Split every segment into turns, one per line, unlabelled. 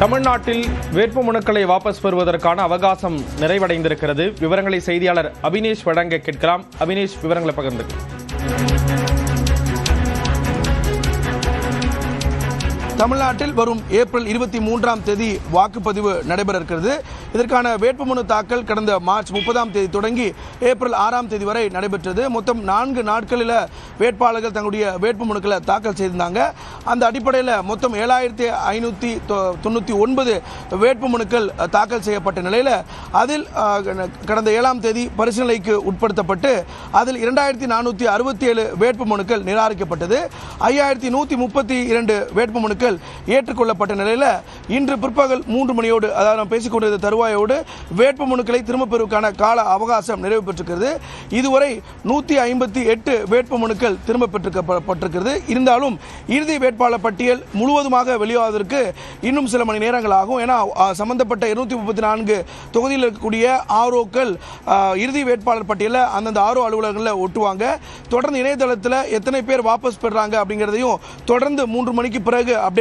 தமிழ்நாட்டில் வேட்புமனுக்களை வாபஸ் பெறுவதற்கான அவகாசம் நிறைவடைந்திருக்கிறது. விவரங்களை செய்தியாளர் அபினேஷ் வழங்க கேட்கலாம். அபினேஷ், விவரங்களை பகிர்ந்து.
தமிழ்நாட்டில் வரும் ஏப்ரல் 23ஆம் தேதி வாக்குப்பதிவு நடைபெற இருக்கிறது. இதற்கான வேட்புமனு தாக்கல் கடந்த மார்ச் 30ஆம் தேதி தொடங்கி ஏப்ரல் 6ஆம் தேதி வரை நடைபெற்றது. மொத்தம் 4 நாட்களில் வேட்பாளர்கள் தங்களுடைய வேட்புமனுக்களை தாக்கல் செய்திருந்தாங்க. அந்த அடிப்படையில் மொத்தம் 7599 வேட்புமனுக்கள் தாக்கல் செய்யப்பட்ட நிலையில் அதில் கடந்த 7ஆம் தேதி பரிசீலனைக்கு உட்படுத்தப்பட்டு அதில் 2467 வேட்புமனுக்கள் நிராகரிக்கப்பட்டது. 5132 வேட்புமனுக்கள் ஏற்றுக்கொள்ளப்பட்ட நிலையில் இன்று பிற்பகல் 3 மணியோடு, அதாவது நாம் பேசிக்கொண்டிருந்த தருவாயோடு வேட்புமனுக்களை திரும்பப் பெறுவதற்கான கால அவகாசம் நிறைவு பெற்றிருக்கிறது. இதுவரை 158 வேட்புமனுக்கள் திரும்ப பெற்றிருக்கப்பட்டிருக்கிறது. இருந்தாலும் இறுதி வேட்பாளர் பட்டியல் முழுவதுமாக வெளியாவதற்கு இன்னும் சில மணி நேரங்கள் ஆகும். ஏன்னா சம்பந்தப்பட்ட 234 தொகுதியில் இருக்கக்கூடிய ஆர்ஓக்கள் இறுதி வேட்பாளர் பட்டியலை அந்தந்த ஆர்ஓ அலுவலகங்களில் ஒட்டுவாங்க. தொடர்ந்து இணையதளத்தில் எத்தனை பேர் வாபஸ் பெறாங்க அப்படிங்கிறதையும் தொடர்ந்து 3 மணிக்கு பிறகு அப்டேட்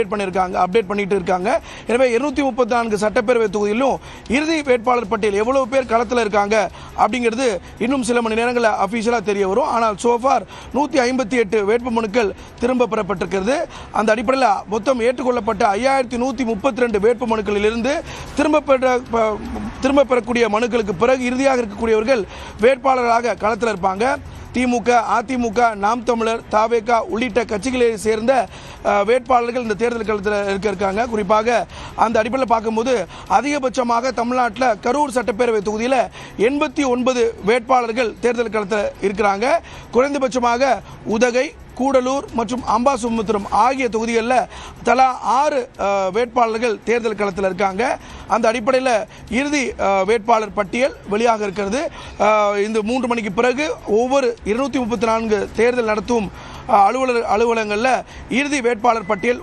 பண்ணிட்டு இருக்காங்க. எனவே 234 சட்டப்பேரவை தொகுதியிலும் இறுதி வேட்பாளர் பட்டியல் எவ்வளவு பேர் களத்தில் இருக்காங்க அப்படிங்கிறது இன்னும் சில மணி நேரங்களில் அபிஷியலாக தெரிய வரும். ஆனால் சோஃபார் 158 வேட்புமனுக்கள் திரும்ப பெறப்பட்டிருக்கிறது. அந்த அடிப்படையில் மொத்தம் ஏற்றுக்கொள்ளப்பட்ட 5132 வேட்புமனுக்களிலிருந்து திரும்ப பெறக்கூடிய மனுக்களுக்கு பிறகு இறுதியாக இருக்கக்கூடியவர்கள் வேட்பாளர்களாக களத்தில் இருப்பாங்க. திமுக, அதிமுக, நாம் தமிழர், தாவேகா உள்ளிட்ட கட்சிகளை சேர்ந்த வேட்பாளர்கள் இந்த தேர்தல் களத்தில் இருக்காங்க. குறிப்பாக அந்த அடிப்படையில் பார்க்கும்போது அதிகபட்சமாக தமிழ்நாட்டில் கரூர் சட்டப்பேரவை தொகுதியில் 89 வேட்பாளர்கள் தேர்தல் களத்தில் இருக்கிறாங்க. குறைந்தபட்சமாக உதகை, கூடலூர் மற்றும் அம்பாசமுத்திரம் ஆகிய தொகுதிகளில் தலா 6 வேட்பாளர்கள் தேர்தல் களத்தில் இருக்காங்க. அந்த அடிப்படையில் இறுதி வேட்பாளர் பட்டியல் வெளியாக இருக்கிறது. இந்த 3 மணிக்கு பிறகு ஒவ்வொரு 234 தேர்தல் நடத்தும் அலுவலகங்களில் இறுதி வேட்பாளர் பட்டியல்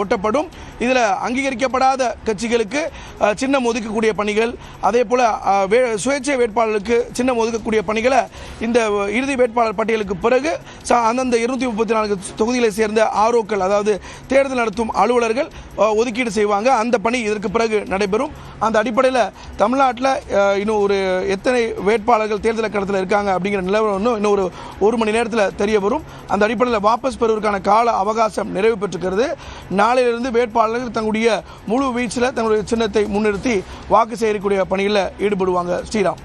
ஒட்டப்படும். இதில் அங்கீகரிக்கப்படாத கட்சிகளுக்கு சின்னம் ஒதுக்கக்கூடிய பணிகள், அதே போல் சுயேட்சை வேட்பாளர்களுக்கு சின்னம் ஒதுக்கக்கூடிய பணிகளை இந்த இறுதி வேட்பாளர் பட்டியலுக்கு பிறகு அந்தந்த 234 தொகுதிகளை சேர்ந்த ஆர்ஓக்கள், அதாவது தேர்தல் நடத்தும் அலுவலர்கள் ஒதுக்கீடு செய்வாங்க. அந்த பணி இதற்கு பிறகு நடைபெறும். அந்த அடிப்படையில் தமிழ்நாட்டில் இன்னும் எத்தனை வேட்பாளர்கள் தேர்தல் களத்தில் இருக்காங்க அப்படிங்கிற நிலவரம் இன்னும் ஒரு மணி நேரத்தில் தெரிய வரும். அந்த அடிப்படையில் வாபஸ் பெறுவதற்கான கால அவகாசம் நிறைவு பெற்றிருக்கிறது. நாளையிலிருந்து வேட்பாளர்கள் தங்களுடைய முழு வீச்சில் தங்களுடைய சின்னத்தை முன்னிறுத்தி வாக்கு சேகரிக்கக்கூடிய பணியில் ஈடுபடுவாங்க. ஸ்ரீராம்,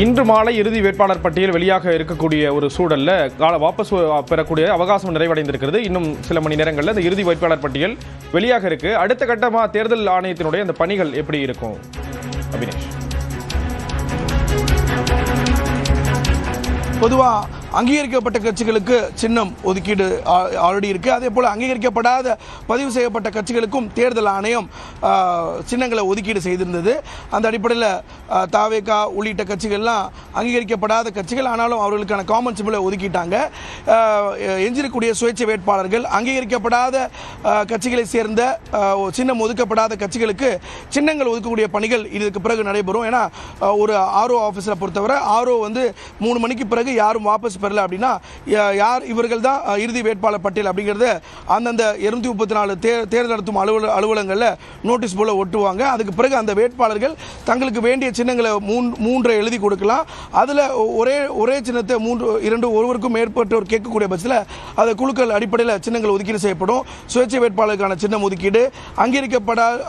இன்று மாலை இறுதி வேட்பாளர் பட்டியல் வெளியாக இருக்கக்கூடிய ஒரு சூழல்ல வாபஸ் பெறக்கூடிய அவகாசம் நிறைவடைந்திருக்கிறது. இன்னும் சில மணி நேரங்களில் இந்த இறுதி வேட்பாளர் பட்டியல் வெளியாக இருக்கு. அடுத்த கட்டமாக தேர்தல் ஆணையத்தினுடைய அந்த பணிகள் எப்படி இருக்கும் அபினேஷ்?
பொதுவாக அங்கீகரிக்கப்பட்ட கட்சிகளுக்கு சின்னம் ஒதுக்கீடு ஆல்ரெடி இருக்குது. அதே போல் அங்கீகரிக்கப்படாத பதிவு செய்யப்பட்ட கட்சிகளுக்கும் தேர்தல் ஆணையம் சின்னங்களை ஒதுக்கீடு செய்திருந்தது. அந்த அடிப்படையில் தாவேகா உள்ளிட்ட கட்சிகள்லாம் அங்கீகரிக்கப்படாத கட்சிகள், ஆனாலும் அவர்களுக்கான காமன் சிம்பிளை ஒதுக்கிட்டாங்க. எஞ்சிருக்கக்கூடிய சுயேட்சை வேட்பாளர்கள் அங்கீகரிக்கப்படாத கட்சிகளை சேர்ந்த சின்னம் ஒதுக்கப்படாத கட்சிகளுக்கு சின்னங்கள் ஒதுக்கக்கூடிய பணிகள் இதுக்கு பிறகு நடைபெறும். ஏன்னா ஒரு ஆர்ஓ ஆஃபீஸரை பொறுத்தவரை ஆர்ஓ 3 மணிக்கு பிறகு யாரும் வாபஸ் பெறல அப்படின்னா யார் இவர்கள் தான் இறுதி வேட்பாளர் பட்டியல் அப்படிங்கிறத அந்தந்த 234 தேர்தல் நடத்தும் அலுவலகங்களில் நோட்டீஸ் போல ஒட்டுவாங்க. அதுக்கு பிறகு அந்த வேட்பாளர்கள் தங்களுக்கு வேண்டிய சின்னங்களை 3 எழுதி கொடுக்கலாம். அதில் ஒரே சின்னத்தை 2 ஒருவருக்கும் மேற்பட்டோர் கேட்கக்கூடிய பட்சத்தில் அந்த குழுக்கள் அடிப்படையில் சின்னங்கள் ஒதுக்கீடு செய்யப்படும். சுயேட்சை வேட்பாளருக்கான சின்னம் ஒதுக்கீடு,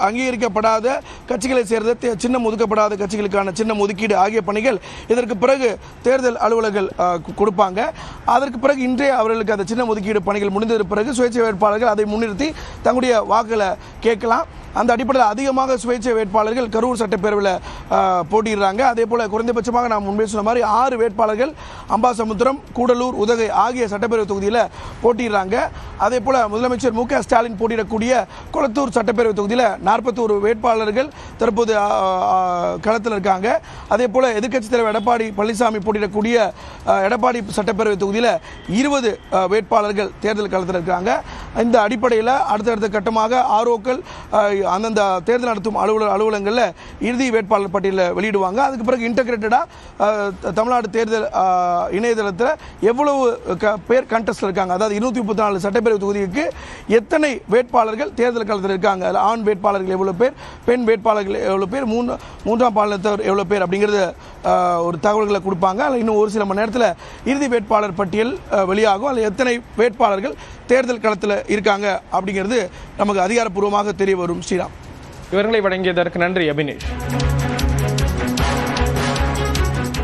அங்கீகரிக்கப்படாத கட்சிகளை சேர்ந்த சின்னம் ஒதுக்கப்படாத கட்சிகளுக்கான சின்னம் ஒதுக்கீடு ஆகிய பணிகள் இதற்கு பிறகு தேர்தல் அலுவலர்கள் கொடுப்பாங்க. அதற்கு பிறகு இன்றே அவர்களுக்கு அந்த சின்ன ஒதுக்கீடு பணிகள் முடிந்ததற்கு பிறகு சுயேட்சை வேட்பாளர்கள் அதை முன்னிறுத்தி தங்களுடைய வாக்குகளை கேட்கலாம். அந்த அடிப்படையில் அதிகமாக சுயேட்சை வேட்பாளர்கள் கரூர் சட்டப்பேரவையில் போட்டியிடுறாங்க. அதே போல் குறைந்தபட்சமாக நான் முன்பே சொன்ன மாதிரி 6 வேட்பாளர்கள் அம்பாசமுத்திரம், கூடலூர், உதகை ஆகிய சட்டப்பேரவை தொகுதியில் போட்டியிடுறாங்க. அதே போல் முதலமைச்சர் மு க ஸ்டாலின் போட்டியிடக்கூடிய கொளத்தூர் சட்டப்பேரவை தொகுதியில் 41 வேட்பாளர்கள் தற்போது களத்தில் இருக்காங்க. அதே போல் எதிர்க்கட்சித் தலைவர் எடப்பாடி பழனிசாமி போட்டியிடக்கூடிய எடப்பாடி சட்டப்பேரவை தொகுதியில் 20 வேட்பாளர்கள் தேர்தல் களத்தில் இருக்காங்க. இந்த அடிப்படையில் அடுத்தடுத்த கட்டமாக ஆர்ஓக்கள் அந்தந்த தேர்தல் நடத்தும் அலுவலகங்களில் இறுதி வேட்பாளர் பட்டியலில் வெளியிடுவாங்க. அதுக்கு பிறகு இன்டகிரேட்டடாக தமிழ்நாடு தேர்தல் இணையதளத்தில் எவ்வளவு பேர் கண்டெஸ்டில் இருக்காங்க, அதாவது 234 சட்டப்பேரவை தொகுதிக்கு எத்தனை வேட்பாளர்கள் தேர்தல் களத்தில் இருக்காங்க, அதில் ஆண் வேட்பாளர்கள் எவ்வளோ பேர், பெண் வேட்பாளர்கள் எவ்வளோ பேர், மூன்றாம் பாலினத்தவர் எவ்வளோ பேர் அப்படிங்கிறது ஒரு தகவல்களை கொடுப்பாங்க. அதில் இன்னும் ஒரு சில மணி நேரத்தில் இறுதி வேட்பாளர் பட்டியல் வெளியாகும். அதில் எத்தனை வேட்பாளர்கள் தேர்தல் களத்தில் இருக்காங்க அப்படிங்கிறது நமக்கு அதிகாரப்பூர்வமாக தெரிய வரும். ஸ்ரீராம்,
விவரங்களை வழங்கியதற்கு நன்றி அபினேஷ்.